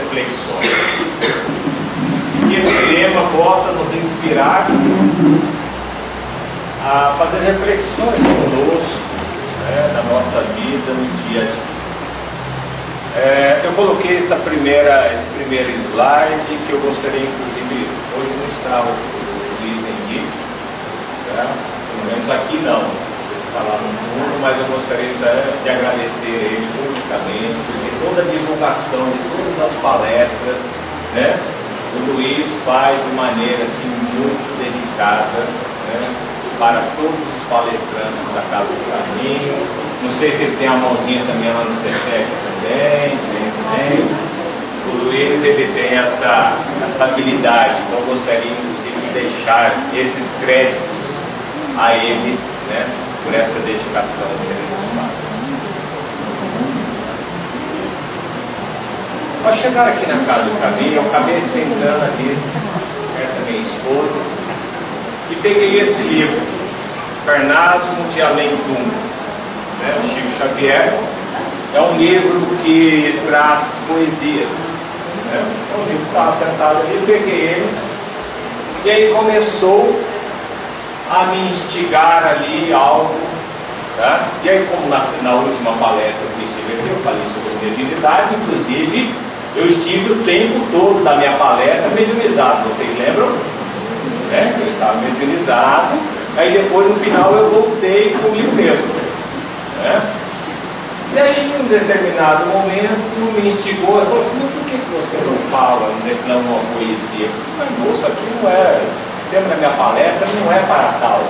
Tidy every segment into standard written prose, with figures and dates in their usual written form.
reflexões. E que esse tema possa nos inspirar a fazer reflexões conosco, na nossa vida, no dia a dia. Eu coloquei esse primeiro slide, que eu gostaria, inclusive, hoje não está o Luiz Henrique, pelo menos aqui não, está lá no mundo, mas eu gostaria de agradecer ele publicamente, porque toda a divulgação de todas as palestras, o Luiz faz de maneira assim, muito dedicada, para todos os palestrantes da Casa do Caminho. Não sei se ele tem a mãozinha também lá no CETEC também. O Luiz, ele tem essa habilidade, então eu gostaria inclusive de deixar esses créditos a ele, por essa dedicação que ele nos faz. Ao chegar aqui na Casa do Caminho, eu acabei sentando ali, essa minha esposa, e peguei esse livro, Carnasmo de Além Túmulo, o Chico Xavier. É um livro que traz poesias. O livro estava sentado ali, eu peguei ele, e aí começou a me instigar ali algo. E aí, como na última palestra que estive aqui, eu falei sobre mediunidade, inclusive eu estive o tempo todo da minha palestra mediunizado, vocês lembram? Eu estava mediunizado, aí depois no final eu voltei comigo mesmo. E aí, em um determinado momento, me instigou, eu falei assim, mas por que você não fala, não declama uma poesia? Eu falei assim, mas moço, aqui não é, o tema da minha palestra não é para tal,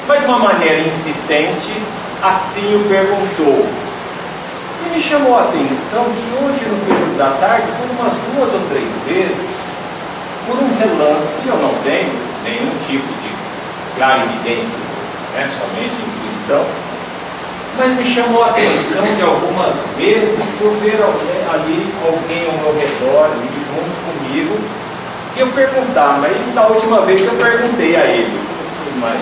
Mas de uma maneira insistente, assim o perguntou. E me chamou a atenção que hoje, no período da tarde, por umas 2 ou 3 vezes, por um relance, eu não tenho nenhum tipo de clarividência, somente intuição, mas me chamou a atenção que algumas vezes eu ver alguém ao meu redor, ali junto comigo, e eu perguntava, mas da última vez eu perguntei a ele, assim, mas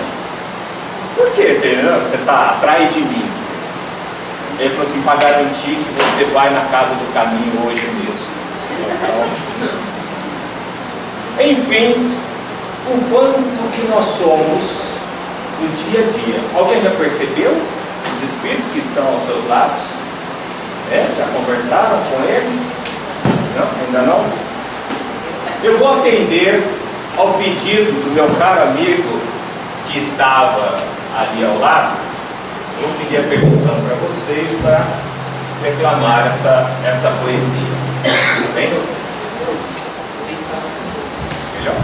por que você está atrás de mim? Ele falou assim, para garantir que você vai na Casa do Caminho hoje mesmo. Enfim, o quanto que nós somos no dia a dia. Alguém já percebeu os espíritos que estão aos seus lados? Já conversaram com eles? Não? Ainda não? Eu vou atender ao pedido do meu caro amigo que estava ali ao lado. Eu pedi a permissão para vocês para declamar essa poesia. Tudo bem? Melhor?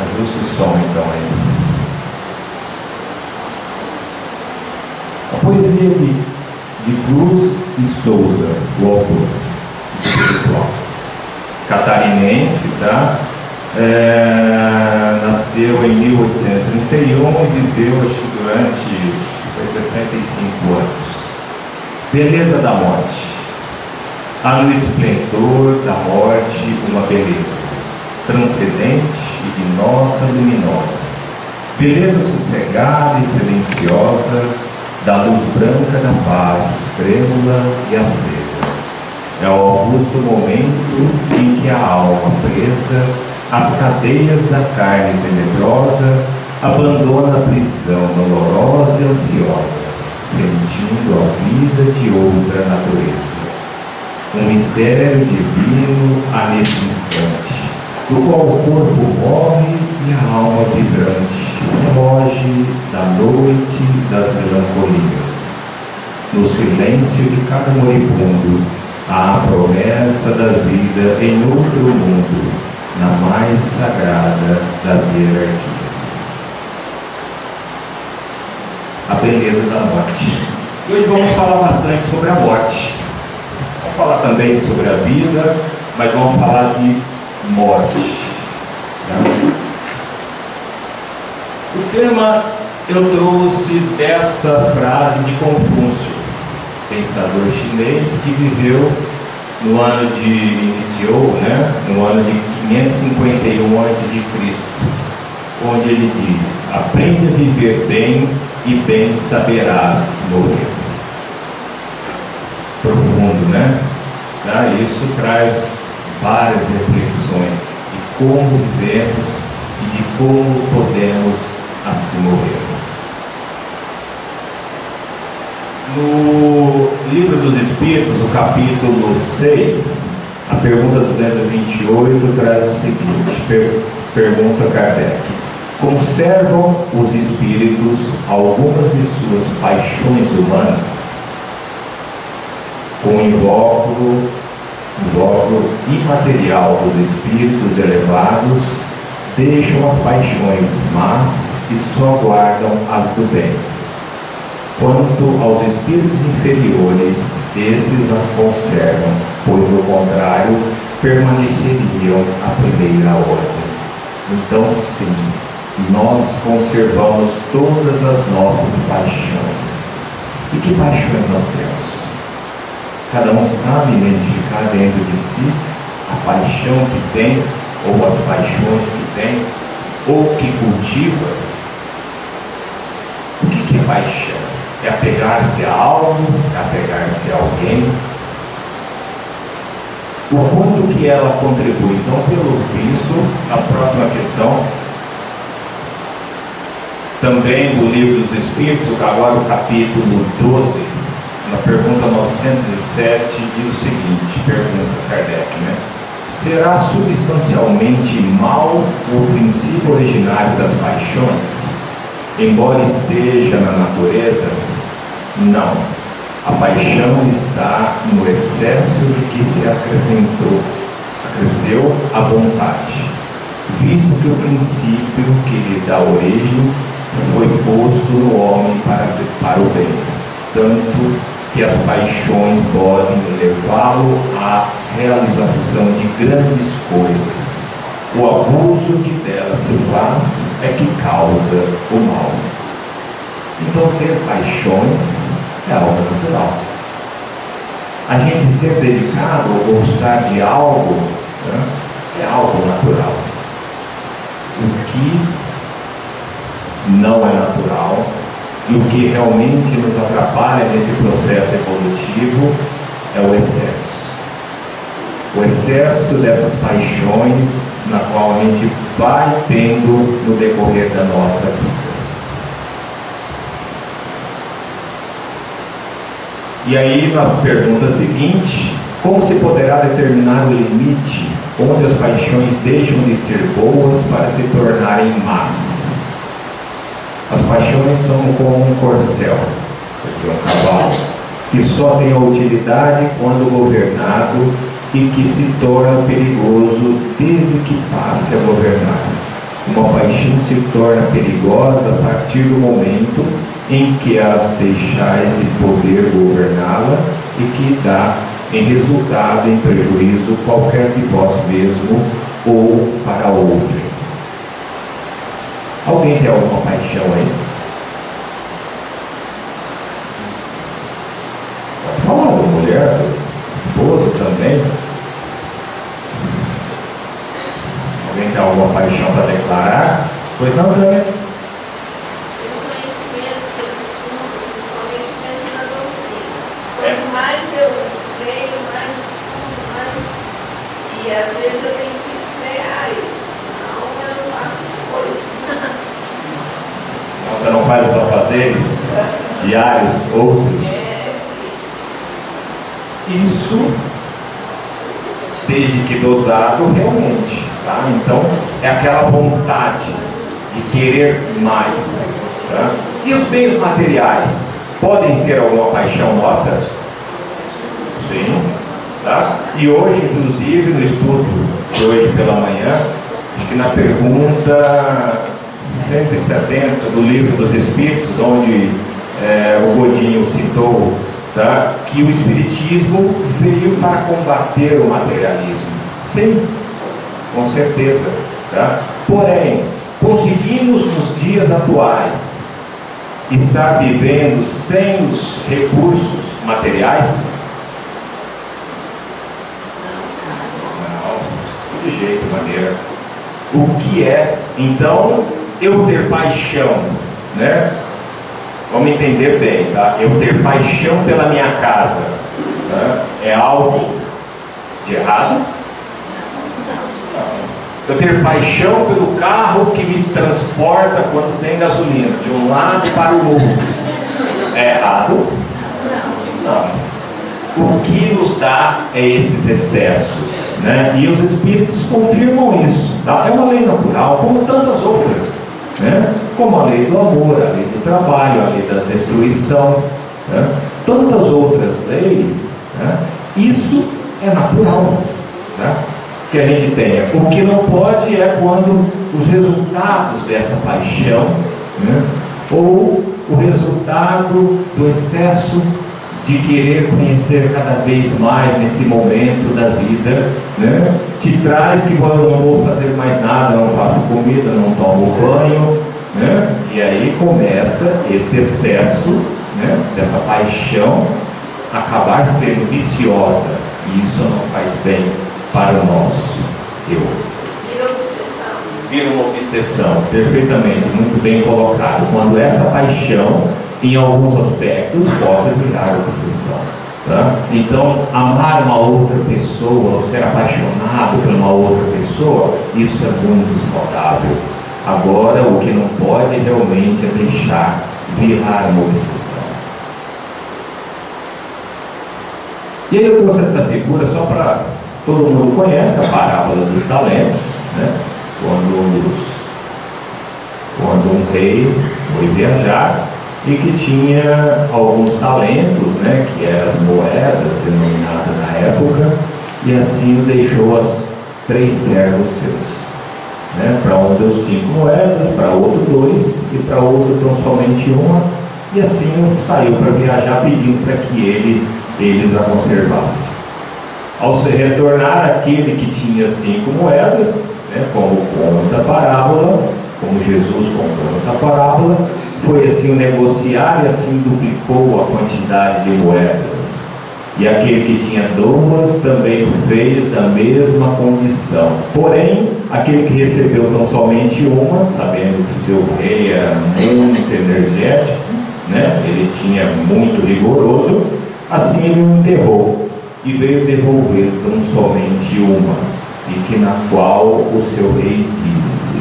Ajusta o som então aí. A poesia de Cruz e Souza, o autor espiritual. Catarinense, nasceu em 1831 e viveu, acho que durante 65 anos. Beleza da morte. Há no esplendor da morte uma beleza transcendente, ignota, luminosa. Beleza sossegada e silenciosa da luz branca da paz, trêmula e acesa. É o augusto momento em que a alma presa às cadeias da carne tenebrosa abandona a prisão dolorosa e ansiosa, sentindo a vida de outra natureza. Um mistério divino há nesse instante, do qual o corpo morre e a alma vibrante foge da noite das melancolias. No silêncio de cada moribundo há a promessa da vida em outro mundo, na mais sagrada das hierarquias. A beleza da morte. E hoje vamos falar bastante sobre a morte. Vamos falar também sobre a vida, mas vamos falar de morte. O tema eu trouxe dessa frase de Confúcio, pensador chinês que viveu no ano no ano de 551 a.C., onde ele diz: aprende a viver bem e e bem saberás morrer. Profundo, né? Isso traz várias reflexões de como vivemos e de como podemos assim morrer. No Livro dos Espíritos, o capítulo 6, a pergunta 228 traz o seguinte, pergunta Kardec: conservam os espíritos algumas de suas paixões humanas? Com o invólucro imaterial dos espíritos elevados, deixam as paixões más e só guardam as do bem. Quanto aos espíritos inferiores, esses as conservam, pois, do contrário, permaneceriam a primeira ordem. Então, sim, nós conservamos todas as nossas paixões. E que paixões nós temos? Cada um sabe identificar dentro de si a paixão que tem, ou as paixões que tem, ou que cultiva. O que é paixão? É apegar-se a algo? É apegar-se a alguém? O quanto que ela contribui? Então, pelo visto, a próxima questão, também do Livro dos Espíritos, agora o capítulo 12, na pergunta 907, diz o seguinte, pergunta Kardec, né? Será substancialmente mal o princípio originário das paixões, embora esteja na natureza? Não. A paixão está no excesso de que se acresceu a vontade, visto que o princípio que lhe dá origem foi posto no homem para o bem, tanto que as paixões podem levá-lo à realização de grandes coisas. O abuso que dela se faz é que causa o mal. Então, ter paixões é algo natural. A gente ser dedicado ou gostar de algo, né, é algo natural. O que não é natural e o que realmente nos atrapalha nesse processo evolutivo é o excesso. O excesso dessas paixões na qual a gente vai tendo no decorrer da nossa vida. E aí, na pergunta seguinte, como se poderá determinar o limite onde as paixões deixam de ser boas para se tornarem más? As paixões são como um corcel, quer dizer, um cavalo, que só tem a utilidade quando governado e que se torna perigoso desde que passe a governar. Uma paixão se torna perigosa a partir do momento em que as deixais de poder governá-la e que dá em resultado em prejuízo qualquer de vós mesmo ou para outro. Alguém tem alguma paixão aí? Pode falar da mulher, do esposo também. Alguém tem alguma paixão para declarar? Pois não, Jânia? Pelo conhecimento que eu estudo, principalmente dentro da doutrina. Quanto mais eu leio, mais estudo, mais. E às vezes eu tenho que frear isso, senão eu não faço essa coisa. Então você não faz os afazeres diários, outros? Isso, desde que dosado, realmente, tá? Então, é aquela vontade de querer mais, tá? E os bens materiais podem ser alguma paixão nossa? Sim, tá? E hoje, inclusive, no estudo de hoje pela manhã, acho que na pergunta 170 do Livro dos Espíritos, onde o Godinho citou, tá, que o Espiritismo veio para combater o materialismo. Sim, com certeza, tá? Porém, conseguimos nos dias atuais estar vivendo sem os recursos materiais? Não, de jeito, maneira. O que é, então, eu ter paixão, né? Vamos entender bem, tá? Eu ter paixão pela minha casa, tá? É algo de errado? Eu ter paixão pelo carro que me transporta quando tem gasolina, de um lado para o outro, é errado? Não. O que nos dá é esses excessos, né? E os Espíritos confirmam isso, tá? É uma lei natural, como tantas outras, né? Como a lei do amor, a lei do trabalho, a lei da destruição, né? Tantas outras leis, né? Isso é natural, né? Que a gente tenha. O que não pode é quando os resultados dessa paixão, né? Ou o resultado do excesso de querer conhecer cada vez mais nesse momento da vida, né? Te traz que eu não vou fazer mais nada, não faço comida, não tomo banho, né? E aí começa esse excesso, né? Dessa paixão acabar sendo viciosa, e isso não faz bem para o nosso eu. Vira uma obsessão, perfeitamente, muito bem colocado. Quando essa paixão, em alguns aspectos, pode virar obsessão, tá? Então, amar uma outra pessoa, ou ser apaixonado por uma outra pessoa, isso é muito saudável. Agora, o que não pode realmente é deixar virar uma obsessão. E aí eu trouxe essa figura só para todo mundo conhece, a parábola dos talentos, né? Quando um rei foi viajar e que tinha alguns talentos, né, que eram as moedas denominadas na época, e assim o deixou aos 3 servos seus, né? Para um deu 5 moedas, para outro 2 e para outro deu somente 1, e assim saiu para viajar pedindo para que eles a conservassem. Ao se retornar aquele que tinha 5 moedas, né, como conta a parábola, como Jesus contou essa parábola, foi assim o negociar e assim duplicou a quantidade de moedas. E aquele que tinha 2 também fez da mesma condição. Porém, aquele que recebeu tão somente 1, sabendo que seu rei era muito energético, né, ele tinha muito rigoroso, assim ele o enterrou e veio devolver tão somente 1, e que na qual o seu rei disse: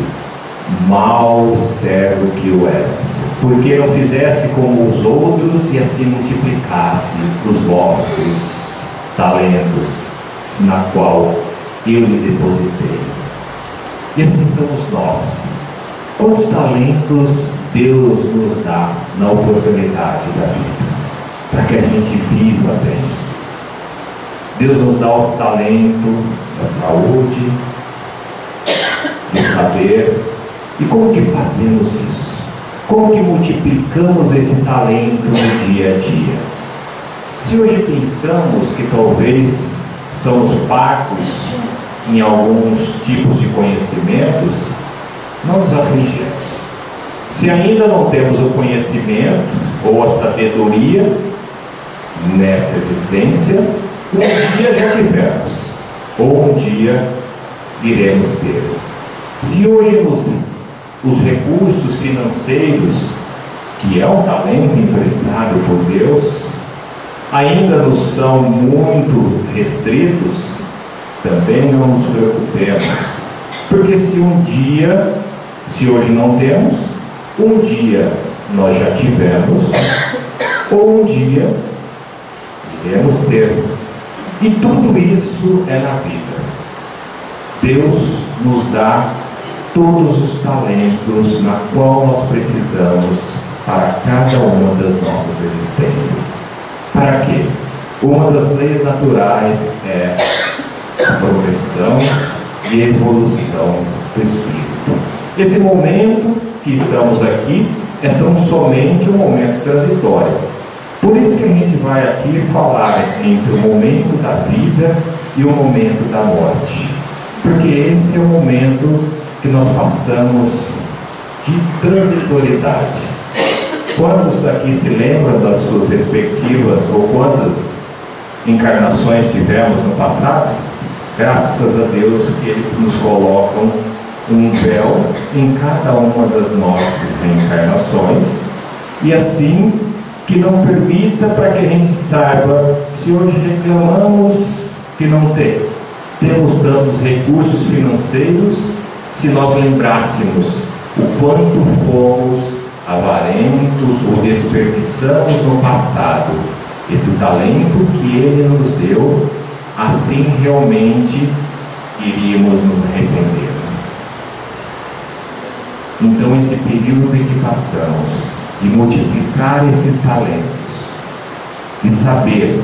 mau servo que o és, porque não fizesse como os outros e assim multiplicasse os vossos talentos, na qual eu lhe depositei. E assim somos nós. Quantos talentos Deus nos dá na oportunidade da vida, para que a gente viva bem? Deus nos dá o talento da saúde, de saber. E como que fazemos isso? Como que multiplicamos esse talento no dia a dia? Se hoje pensamos que talvez somos parcos em alguns tipos de conhecimentos, não nos afligimos. Se ainda não temos o conhecimento ou a sabedoria nessa existência, um dia já tivemos, ou um dia iremos ter. Se hoje os recursos financeiros, que é um talento emprestado por Deus, ainda nos são muito restritos, também não nos preocupemos, porque se hoje não temos, um dia nós já tivemos, ou um dia iremos ter. E tudo isso é na vida. Deus nos dá todos os talentos na qual nós precisamos para cada uma das nossas existências. Para quê? Uma das leis naturais é a progressão e evolução do espírito. Esse momento que estamos aqui é tão somente um momento transitório. Por isso que a gente vai aqui falar entre o momento da vida e o momento da morte. Porque esse é o momento que nós passamos de transitoriedade. Quantos aqui se lembram das suas respectivas, ou quantas encarnações tivemos no passado? Graças a Deus que Ele nos coloca um véu em cada uma das nossas reencarnações, E assim, que não permita para que a gente saiba, se hoje reclamamos que não temos tantos recursos financeiros, se nós lembrássemos o quanto fomos avarentos ou desperdiçamos no passado esse talento que Ele nos deu, assim realmente iríamos nos arrepender. Então, esse período em que passamos, de multiplicar esses talentos, de saber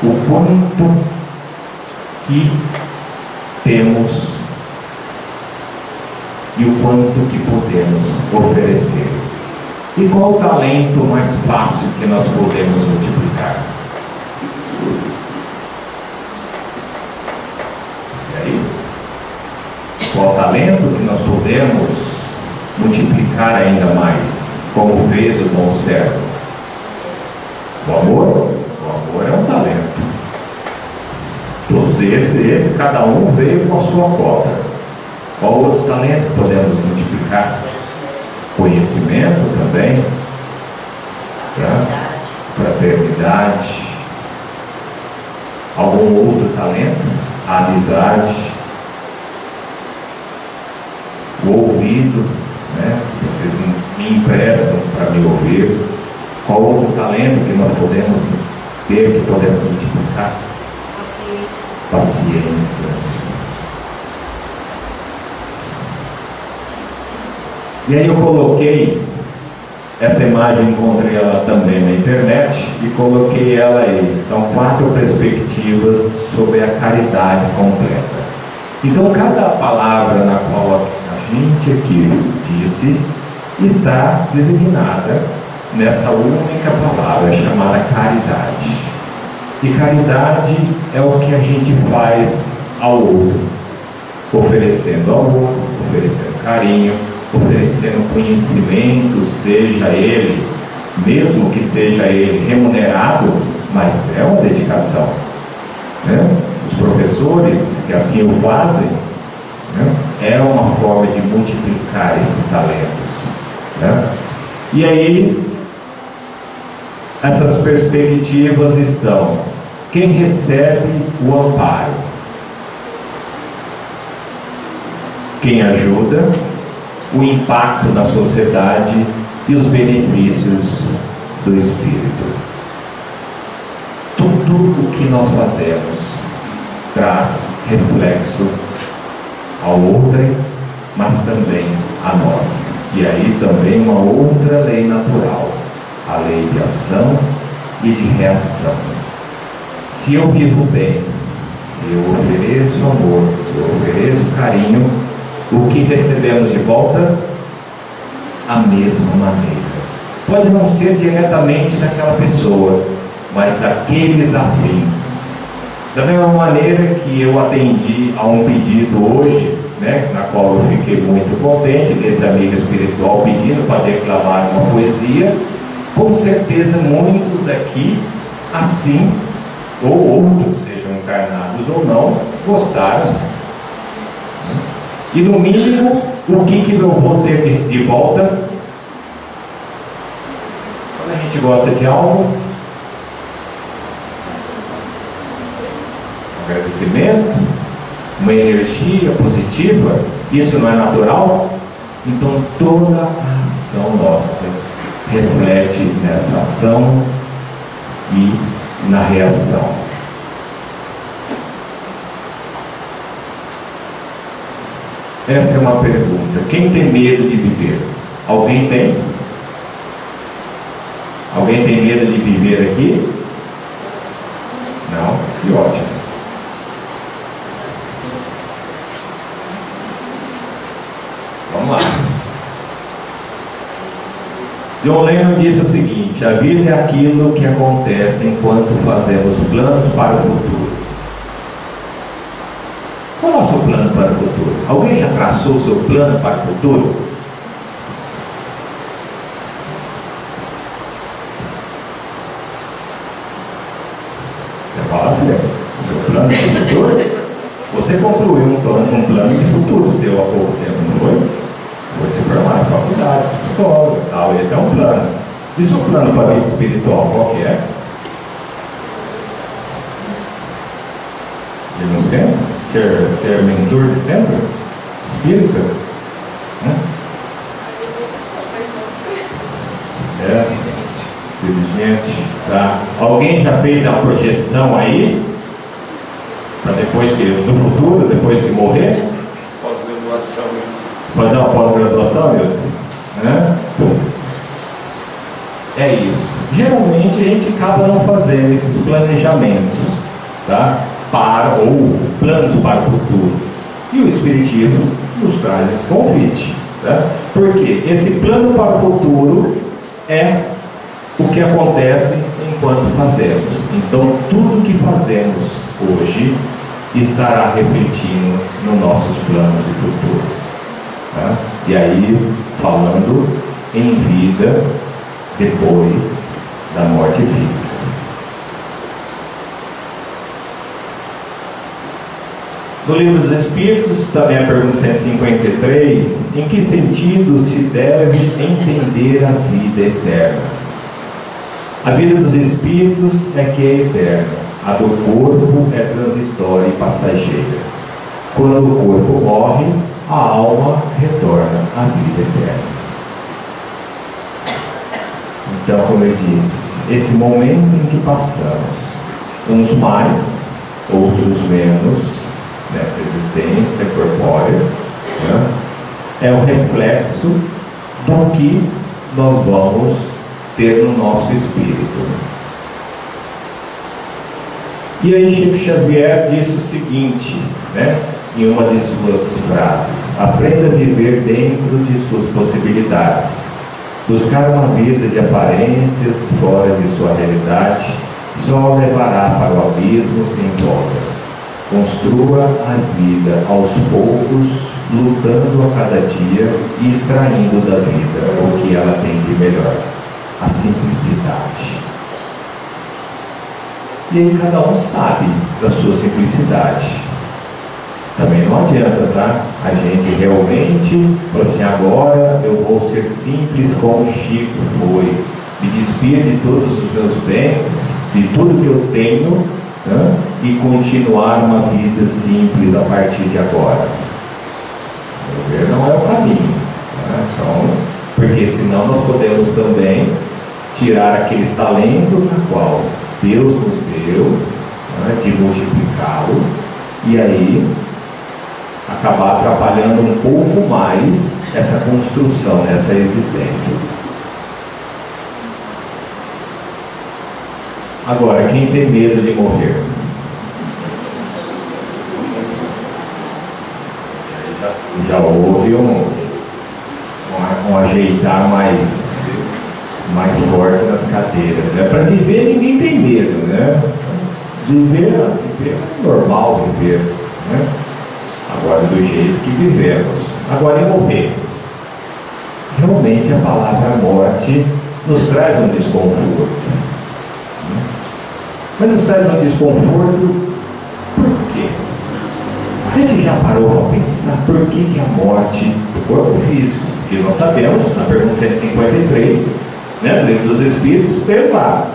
o quanto que temos e o quanto que podemos oferecer. E qual o talento mais fácil que nós podemos multiplicar? E aí? Qual o talento que nós podemos multiplicar ainda mais, como fez o bom servo? O amor? O amor é um talento. Todos esses, cada um veio com a sua cota. Qual outros talentos podemos multiplicar? Conhecimento também, fraternidade, algum outro talento? A amizade, o ouvido, né? Vocês me emprestam para me ouvir. Qual outro talento que nós podemos ter, que podemos multiplicar? Paciência. E aí eu coloquei essa imagem, encontrei ela também na internet e coloquei ela aí. Então, 4 perspectivas sobre a caridade completa. Então, cada palavra na qual a gente aqui disse está designada nessa única palavra chamada caridade. E caridade é o que a gente faz ao outro, oferecendo amor, oferecendo carinho, oferecendo conhecimento, seja ele, mesmo que seja ele remunerado, mas é uma dedicação, né? Os professores que assim o fazem, né? É uma forma de multiplicar esses talentos, né? E aí, essas perspectivas estão: quem recebe o amparo, quem ajuda, o impacto na sociedade e os benefícios do Espírito. Tudo o que nós fazemos traz reflexo ao outro, mas também a nós. E aí também uma outra lei natural, a lei de ação e de reação. Se eu vivo bem, se eu ofereço amor, se eu ofereço carinho, o que recebemos de volta? A mesma maneira. Pode não ser diretamente daquela pessoa, mas daqueles afins. Da mesma maneira que eu atendi a um pedido hoje, né, na qual eu fiquei muito contente, desse amigo espiritual pedindo para declamar uma poesia, com certeza muitos daqui, assim, ou outros, sejam encarnados ou não, gostaram. E no mínimo, o que eu vou ter de volta? Quando a gente gosta de algo, um agradecimento, uma energia positiva, isso não é natural? Então toda a ação nossa reflete nessa ação e na reação. Essa é uma pergunta. Quem tem medo de viver? Alguém tem? Alguém tem medo de viver aqui? Não? Que ótimo. Vamos lá. John Lennon disse o seguinte: a vida é aquilo que acontece enquanto fazemos planos para o futuro. Qual é o nosso plano para o futuro? Alguém já traçou o seu plano para o futuro? Você fala, filha, o seu plano para o futuro? Você concluiu um plano de futuro seu há pouco tempo, não foi? Foi se formar na faculdade, escola, tal. Esse é um plano. E seu plano para a vida espiritual, qual que é? Ir no centro? Ser mentor de centro? Espírita? Né? Inteligente. Tá. Alguém já fez a projeção aí? Para depois que, no futuro, depois que morrer? Pós-graduação. Fazer uma pós-graduação, Milton? Né? É isso. Geralmente a gente acaba não fazendo esses planejamentos, tá? Ou planos para o futuro. E o Espiritismo nos traz esse convite. Tá? Porque esse plano para o futuro é o que acontece enquanto fazemos. Então, tudo que fazemos hoje estará refletindo nos nossos planos de futuro. Tá? E aí, falando em vida depois da morte física. No Livro dos Espíritos, também a pergunta 153, em que sentido se deve entender a vida eterna? A vida dos Espíritos é que é eterna, a do corpo é transitória e passageira. Quando o corpo morre, a alma retorna à vida eterna. Então, como eu disse, esse momento em que passamos, uns mais, outros menos, nessa existência corpórea, né, é o reflexo do que nós vamos ter no nosso espírito. E aí Chico Xavier disse o seguinte, né, em uma de suas frases: aprenda a viver dentro de suas possibilidades. Buscar uma vida de aparências fora de sua realidade só levará para o abismo sem volta. Construa a vida aos poucos, lutando a cada dia e extraindo da vida o que ela tem de melhor, a simplicidade. E aí cada um sabe da sua simplicidade. Também não adianta, tá? A gente realmente fala assim, agora eu vou ser simples como Chico foi. Me despir de todos os meus bens, de tudo que eu tenho, né? E continuar uma vida simples a partir de agora. Não é o caminho, né? Então, porque senão nós podemos também tirar aqueles talentos na qual Deus nos deu, né, de multiplicá-lo, e aí acabar atrapalhando um pouco mais essa construção, essa existência. Agora, quem tem medo de morrer? Já houve um ajeitar mais forte nas cadeiras, né? Para viver ninguém tem medo, né? Viver é normal viver, né? Agora do jeito que vivemos. Agora em morrer. Realmente a palavra morte nos traz um desconforto. Mas nos traz um desconforto por quê? A gente já parou para pensar por que a morte do corpo físico? Porque nós sabemos, na pergunta 153, né, no Livro dos Espíritos, tem lá,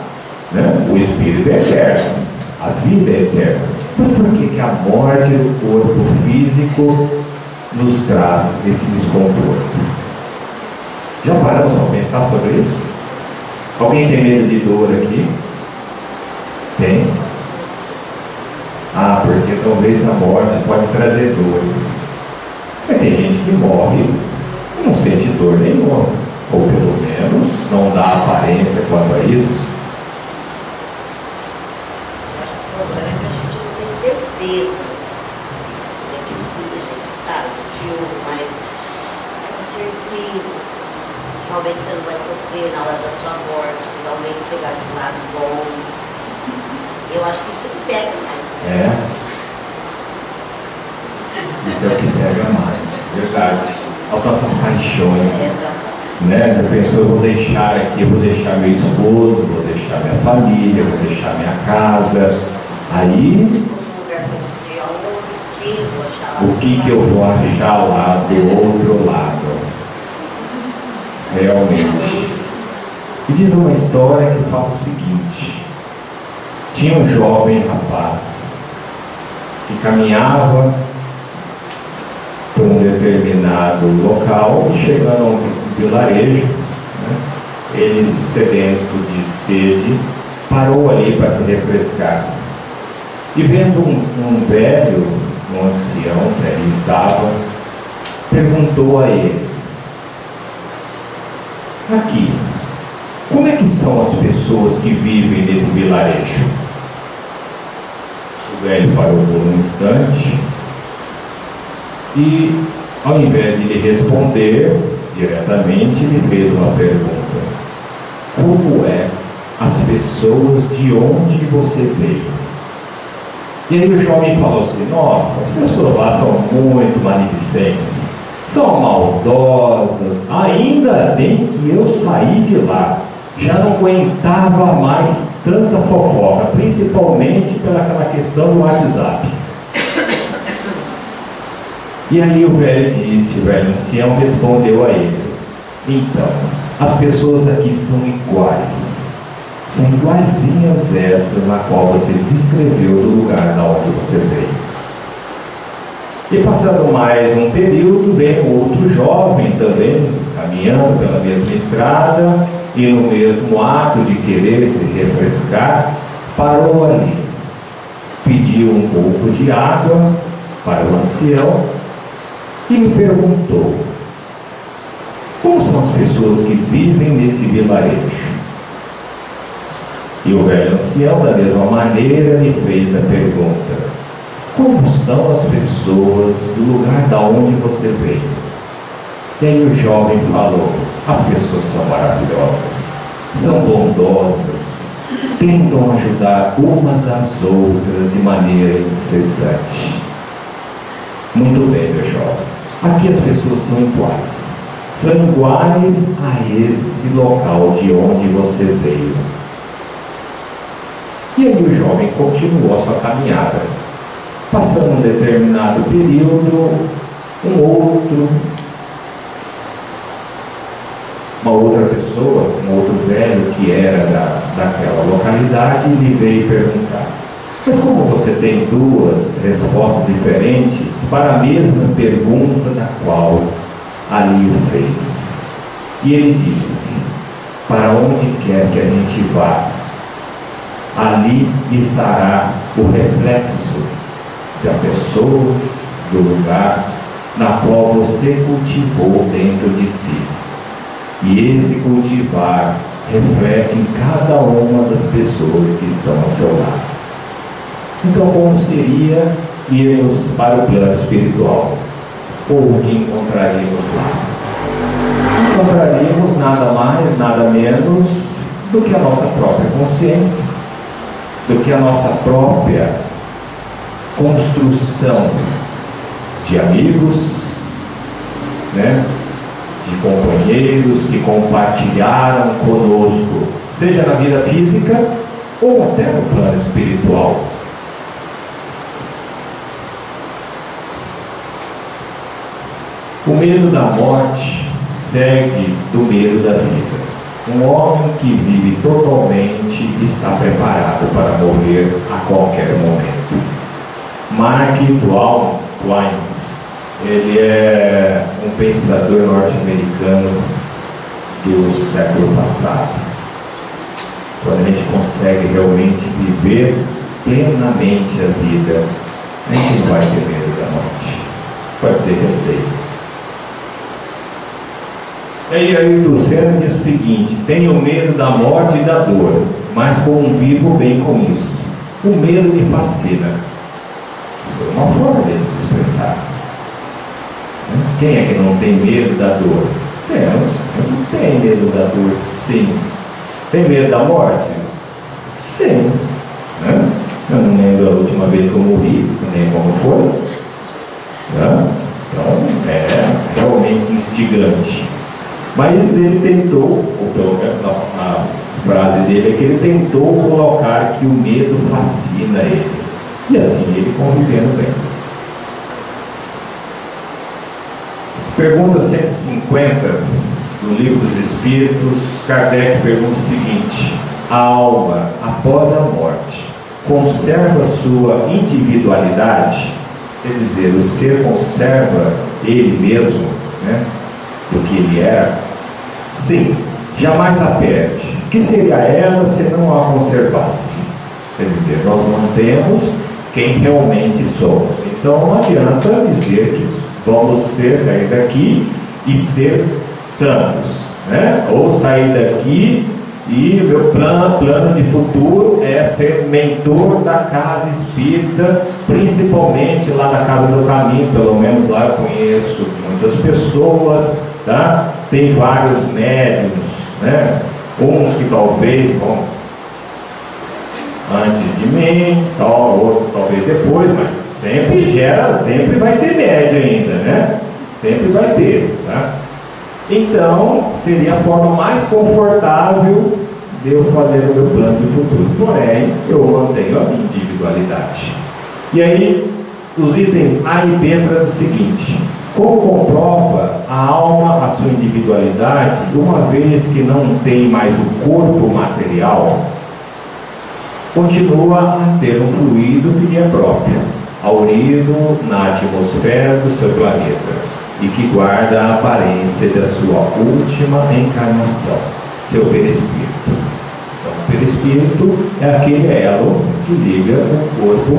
né, o Espírito é eterno, a vida é eterna. Mas por que a morte do corpo físico nos traz esse desconforto? Já paramos para pensar sobre isso? Alguém tem medo de dor aqui? Tem? Ah, porque talvez a morte pode trazer dor. Mas tem gente que morre e não sente dor nenhuma, ou pelo menos não dá aparência quanto a isso. O problema é que a gente não tem certeza. A gente estuda, a gente sabe de um, mas não tem certeza. Realmente você não vai sofrer na hora da sua morte, realmente você vai de um lado bom. Eu acho que isso que pega mais. É. Isso é o que pega mais, verdade. As nossas paixões. Né? Já pensou, eu vou deixar aqui, eu vou deixar meu esposo, vou deixar minha família, vou deixar minha casa. Aí, o que eu vou achar lá do outro lado? Realmente. E diz uma história que fala o seguinte: tinha um jovem rapaz que caminhava por um determinado local e chegando a um vilarejo, né, ele, sedento de sede, parou ali para se refrescar. E vendo um velho, um ancião que ali estava, perguntou a ele: aqui, como é que são as pessoas que vivem nesse vilarejo? O velho parou por um instante e, ao invés de lhe responder diretamente, lhe fez uma pergunta: como é as pessoas de onde você veio? E aí o jovem falou assim: nossa, as pessoas lá são muito maledicentes, são maldosas, ainda bem que eu saí de lá, já não aguentava mais tanta fofoca, principalmente pelaquela questão do WhatsApp. E aí o velho disse, o velho ancião respondeu a ele: então, as pessoas aqui são iguais, são iguaizinhas essas na qual você descreveu do lugar da onde você veio. E passando mais um período, veio outro jovem também, caminhando pela mesma estrada, e no mesmo ato de querer se refrescar, parou ali, pediu um pouco de água para o ancião e lhe perguntou: como são as pessoas que vivem nesse vilarejo? E o velho ancião, da mesma maneira, lhe fez a pergunta: como são as pessoas do lugar da onde você veio? E aí o jovem falou: as pessoas são maravilhosas, são bondosas, tentam ajudar umas às outras de maneira incessante. Muito bem, meu jovem, aqui as pessoas são iguais a esse local de onde você veio. E aí o jovem continuou a sua caminhada. Passando um determinado período, uma outra pessoa, um outro velho que era daquela localidade, lhe veio perguntar: mas como você tem duas respostas diferentes para a mesma pergunta da qual ali o fez? E ele disse: para onde quer que a gente vá, ali estará o reflexo das pessoas, do lugar na qual você cultivou dentro de si. E esse cultivar reflete em cada uma das pessoas que estão ao seu lado. Então, como seria irmos para o plano espiritual? Ou o que encontraríamos lá? Encontraríamos nada mais, nada menos do que a nossa própria consciência, do que a nossa própria construção de amigos, né? De companheiros que compartilharam conosco, seja na vida física ou até no plano espiritual. O medo da morte segue do medo da vida. Um homem que vive totalmente está preparado para morrer a qualquer momento. Mark Twain, ele é um pensador norte-americano do século passado. Quando a gente consegue realmente viver plenamente a vida, a gente não vai ter medo da morte, pode ter receio. E aí Ayrton Senna diz o seguinte: tenho medo da morte e da dor, mas convivo bem com isso. O medo me fascina. É uma forma dele se expressar. Quem é que não tem medo da dor? Temos. A gente tem medo da dor, sim. Tem medo da morte? Sim. Né? Eu não lembro a última vez que eu morri, nem como foi. Né? Então, é realmente instigante. Mas ele tentou, ou pelo menos a frase dele é que ele tentou colocar que o medo fascina ele. E assim ele convivendo bem. Pergunta 150 do Livro dos Espíritos, Kardec pergunta o seguinte: a alma, após a morte, conserva sua individualidade? Quer dizer, o ser conserva ele mesmo, né, do que ele era? Sim, jamais a perde. O que seria ela se não a conservasse? Quer dizer, nós mantemos quem realmente somos. Então não adianta dizer que vamos sair daqui e ser santos, né? Ou sair daqui e o meu plano de futuro é ser mentor da casa espírita, principalmente lá da Casa do Caminho. Pelo menos lá eu conheço muitas pessoas, tá? Tem vários médiuns, né? Uns que talvez vão antes de mim, outros talvez depois, mas sempre vai ter média ainda, né? Sempre vai ter, tá? Então, seria a forma mais confortável de eu fazer o meu plano de futuro. Porém, eu mantenho a minha individualidade. E aí, os itens A e B trazem o seguinte: como comprova a alma a sua individualidade, uma vez que não tem mais o corpo material, continua a ter um fluido que lhe é próprio, aurido na atmosfera do seu planeta, e que guarda a aparência da sua última encarnação, seu perispírito. Então, o perispírito é aquele elo que liga o corpo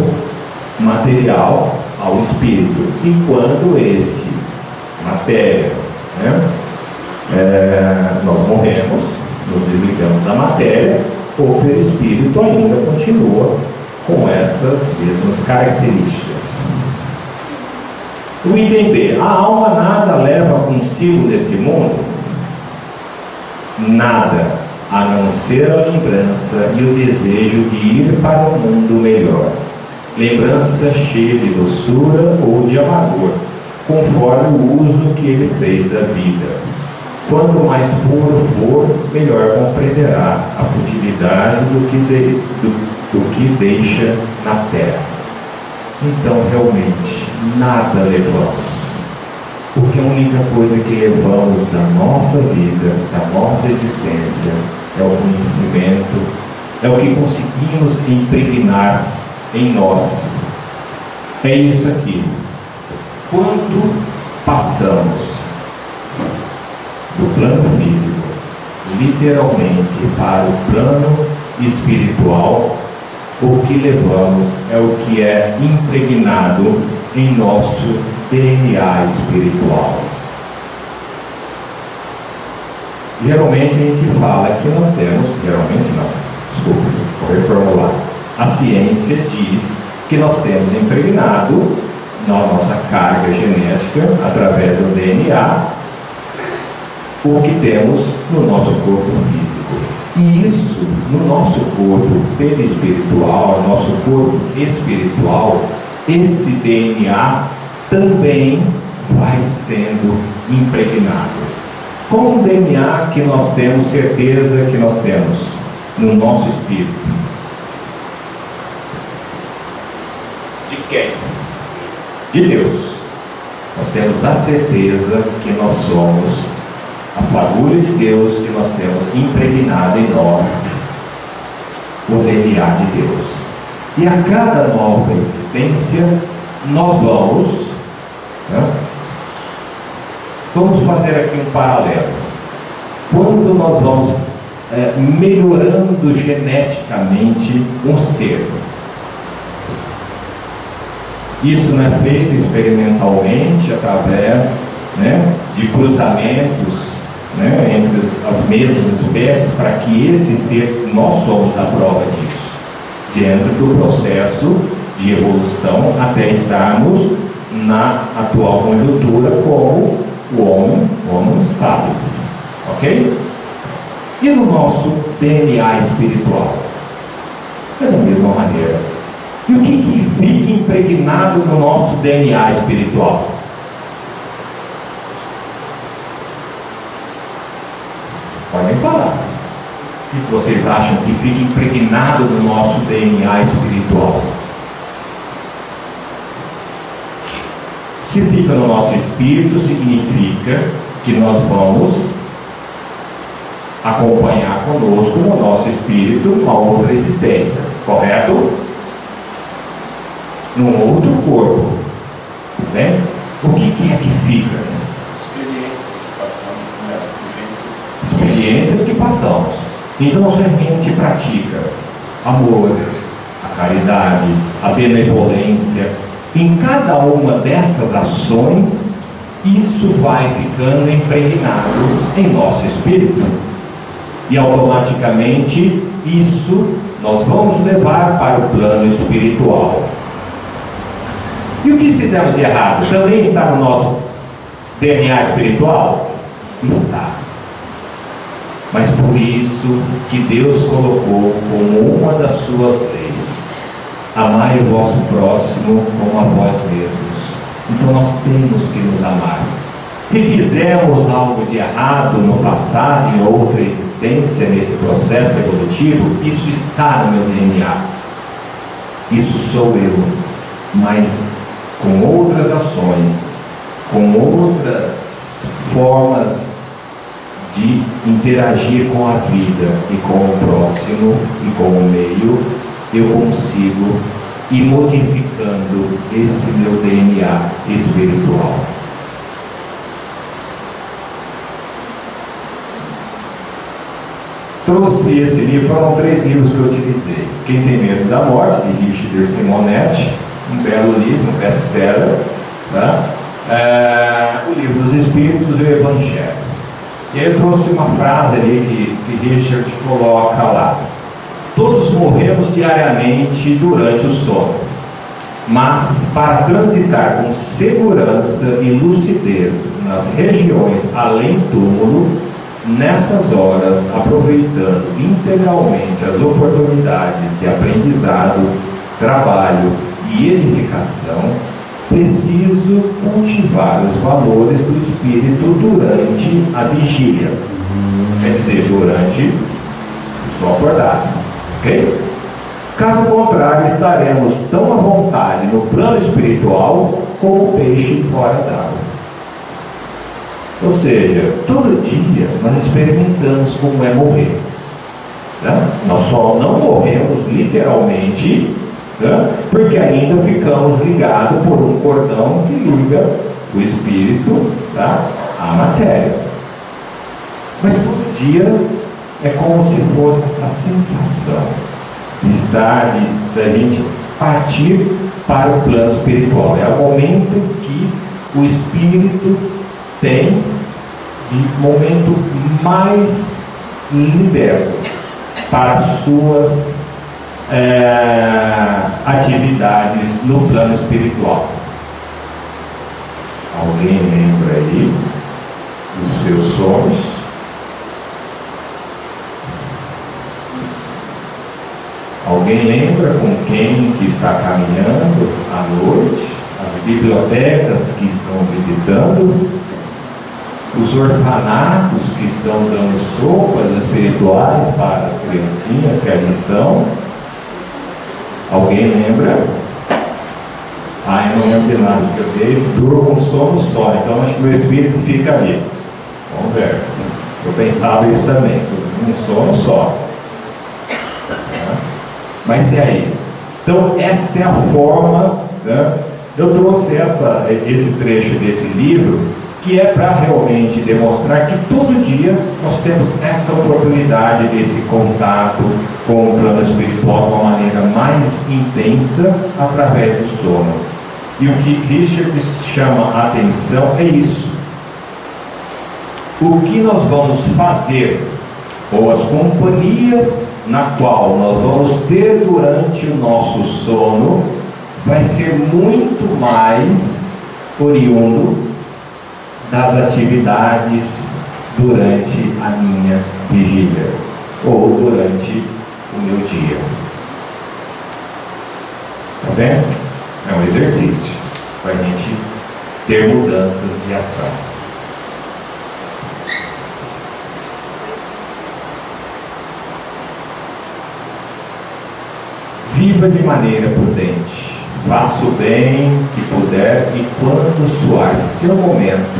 material ao espírito. E quando este, matéria, né, nós morremos, nos desligamos da matéria, o perispírito ainda continua com essas mesmas características. O item B: a alma nada leva consigo nesse mundo? Nada, a não ser a lembrança e o desejo de ir para um mundo melhor. Lembrança cheia de doçura ou de amargor, conforme o uso que ele fez da vida. Quanto mais puro for, melhor compreenderá a futilidade do que deixa na terra. Então, realmente, nada levamos, porque a única coisa que levamos da nossa vida, da nossa existência, é o conhecimento, é o que conseguimos impregnar em nós. É isso aqui. Quando passamos do plano físico, literalmente, para o plano espiritual, o que levamos é o que é impregnado em nosso DNA espiritual. Geralmente a gente fala que nós temos, geralmente não, desculpe, vou reformular. A ciência diz que nós temos impregnado na nossa carga genética, através do DNA, o que temos no nosso corpo físico. E isso, no nosso corpo perispiritual, no nosso corpo espiritual, esse DNA também vai sendo impregnado. Qual o DNA que nós temos certeza que nós temos no nosso espírito? De quem? De Deus. Nós temos a certeza que nós somos a fagulha de Deus, que nós temos impregnado em nós o DNA de Deus. E a cada nova existência, nós vamos fazer aqui um paralelo. Quando nós vamos melhorando geneticamente um ser, isso não é feito experimentalmente através de cruzamentos entre as mesmas espécies, para que esse ser, nós somos a prova disso, dentro do processo de evolução, até estarmos na atual conjuntura como o Homo sapiens, ok? E no nosso DNA espiritual? É da mesma maneira. E o que fica impregnado no nosso DNA espiritual? Podem falar. O que vocês acham que fica impregnado no nosso DNA espiritual? Se fica no nosso espírito, significa que nós vamos acompanhar conosco no nosso espírito uma outra existência, correto? Num outro corpo, né? O que é que fica? Experiências que passamos. Então, se a gente pratica amor, a caridade, a benevolência, em cada uma dessas ações, isso vai ficando impregnado em nosso espírito. E automaticamente, isso nós vamos levar para o plano espiritual. E o que fizemos de errado? Também está no nosso DNA espiritual? Está. Mas por isso que Deus colocou como uma das suas leis: amai o vosso próximo como a vós mesmos. Então nós temos que nos amar. Se fizermos algo de errado no passado, em outra existência, nesse processo evolutivo, isso está no meu DNA. Isso sou eu. Mas com outras ações, com outras formas de interagir com a vida e com o próximo e com o meio, eu consigo ir modificando esse meu DNA espiritual. Trouxe esse livro, foram 3 livros que eu utilizei. Quem Tem Medo da Morte, de Richard Simonetti, um belo livro, um best-seller, tá? O Livro dos Espíritos e o Evangelho. E aí eu trouxe uma frase ali que Richard coloca lá: todos morremos diariamente durante o sono, mas para transitar com segurança e lucidez nas regiões além túmulo, nessas horas, aproveitando integralmente as oportunidades de aprendizado, trabalho e edificação, preciso cultivar os valores do espírito durante a vigília. Quer dizer, estou acordado, ok? Caso contrário, estaremos tão à vontade no plano espiritual como o peixe fora d'água. Ou seja, todo dia nós experimentamos como é morrer, né? Nós só não morremos literalmente, né? Porque ainda ficamos ligados por um cordão que liga o espírito, tá, à matéria. Mas todo dia é como se fosse essa sensação de estar, da gente partir para o plano espiritual. É o momento que o espírito tem de momento mais liberto para suas atividades no plano espiritual. Alguém lembra aí dos seus sonhos? Alguém lembra com quem que está caminhando à noite? As bibliotecas que estão visitando? Os orfanatos que estão dando sopas espirituais para as criancinhas que ali estão? Alguém lembra? Eu não lembro de nada, porque eu durmo um sono só, então acho que meu espírito fica ali. Conversa. Eu pensava isso também, um sono só. Mas e aí? Então essa é a forma, né? Eu trouxe esse trecho desse livro, que é para realmente demonstrar que todo dia nós temos essa oportunidade desse contato com o plano espiritual de uma maneira mais intensa através do sono. E o que Richard chama a atenção é isso: o que nós vamos fazer, ou as companhias na qual nós vamos ter durante o nosso sono, vai ser muito mais oriundo das atividades durante a minha vigília ou durante o meu dia. Tá vendo? É um exercício para a gente ter mudanças de ação. Viva de maneira prudente. Faça o bem que puder, e quando soar seu momento,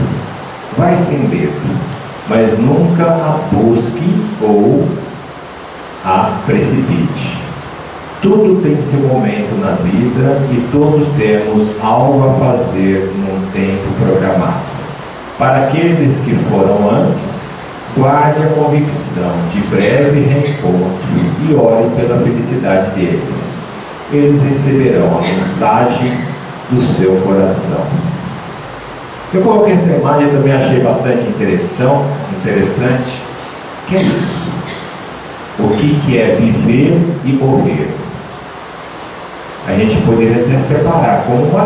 vai sem medo. mas nunca a busque ou a precipite. Tudo tem seu momento na vida e todos temos algo a fazer num tempo programado. Para aqueles que foram antes, guarde a convicção de breve reencontro e ore pela felicidade deles. Eles receberão a mensagem do seu coração. Eu coloquei essa imagem e também achei bastante interessante. Que é isso? O que é viver e morrer? A gente poderia até separar como uma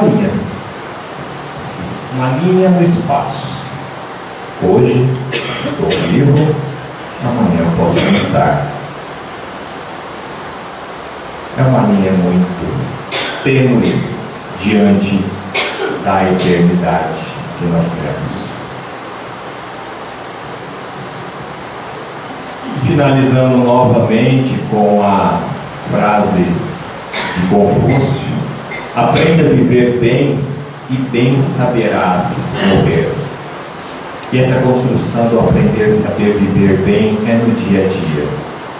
linha no espaço. Hoje estou vivo, amanhã eu posso não estar. É uma linha muito tênue diante da eternidade que nós temos. Finalizando novamente com a frase de Confúcio: aprenda a viver bem e bem saberás morrer. E essa construção do aprender a saber viver bem é no dia a dia,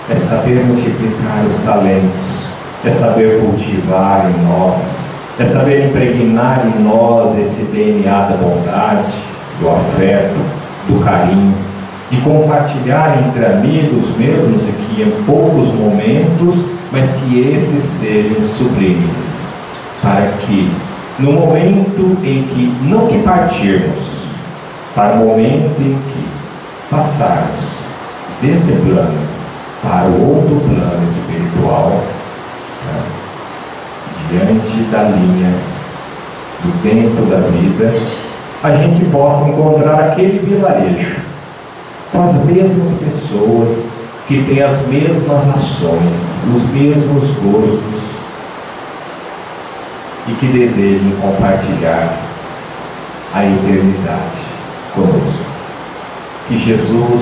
é saber multiplicar os talentos, é saber cultivar em nós, é saber impregnar em nós esse DNA da bondade, do afeto, do carinho, de compartilhar entre amigos mesmos aqui em poucos momentos, mas que esses sejam sublimes, para que no momento em que, não que partirmos, para o momento em que passarmos desse plano para o outro plano espiritual, diante da linha do tempo da vida, a gente possa encontrar aquele vilarejo com as mesmas pessoas, que têm as mesmas ações, os mesmos gostos e que desejem compartilhar a eternidade conosco. Que Jesus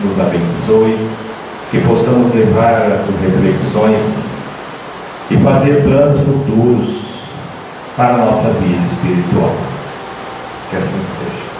nos abençoe, que possamos levar essas reflexões e fazer planos futuros para a nossa vida espiritual. Que assim seja.